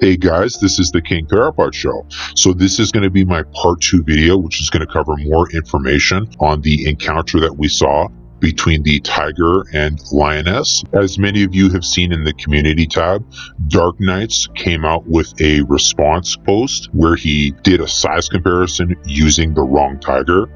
Hey guys, this is the King Therapod Show. So this is going to be my part 2 video, which is going to cover more information on the encounter that we saw between the tiger and lioness. As many of you have seen in the community tab, Dark Knights came out with a response post where he did a size comparison using the wrong tiger.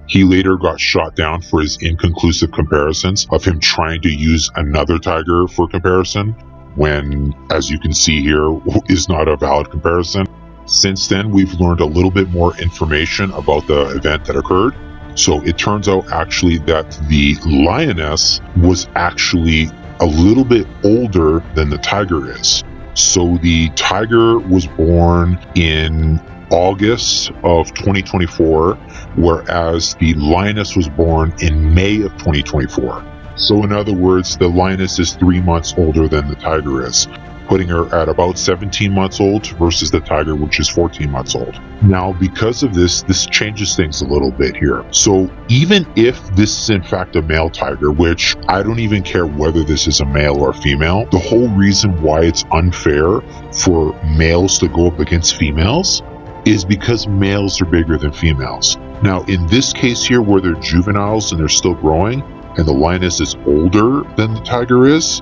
He later got shot down for his inconclusive comparisons of him trying to use another tiger for comparison, when, as you can see here, is not a valid comparison. Since then, we've learned a little bit more information about the event that occurred. So it turns out actually that the lioness was actually a little bit older than the tiger is. So the tiger was born in August of 2024, whereas the lioness was born in May of 2024. So in other words, the lioness is 3 months older than the tiger is, putting her at about 17 months old versus the tiger, which is 14 months old. Now, because of this changes things a little bit here. So even if this is in fact a male tiger, which I don't even care whether this is a male or female, the whole reason why it's unfair for males to go up against females is because males are bigger than females. Now, in this case here, where they're juveniles and they're still growing, and the lioness is older than the tiger is,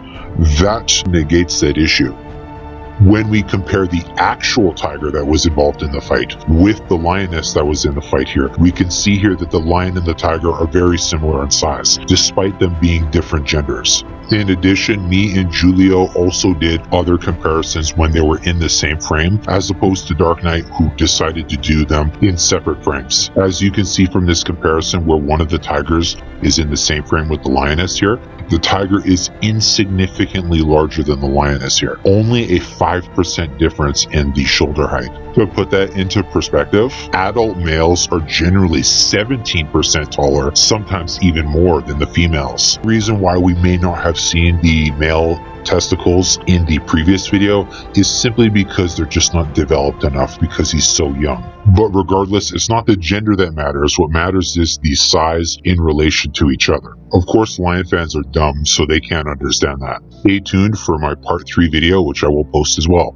that negates that issue. When we compare the actual tiger that was involved in the fight with the lioness that was in the fight here, we can see here that the lion and the tiger are very similar in size, despite them being different genders. In addition, me and Julio also did other comparisons when they were in the same frame, as opposed to Dark Knight, who decided to do them in separate frames. As you can see from this comparison, where one of the tigers is in the same frame with the lioness here, the tiger is insignificantly larger than the lioness here. Only a 5% difference in the shoulder height. To put that into perspective, adult males are generally 17% taller, sometimes even more than the females. The reason why we may not have seen the male testicles in the previous video is simply because they're just not developed enough because he's so young. But regardless, it's not the gender that matters. What matters is the size in relation to each other. Of course, lion fans are dumb, so they can't understand that. Stay tuned for my part 3 video, which I will post as well.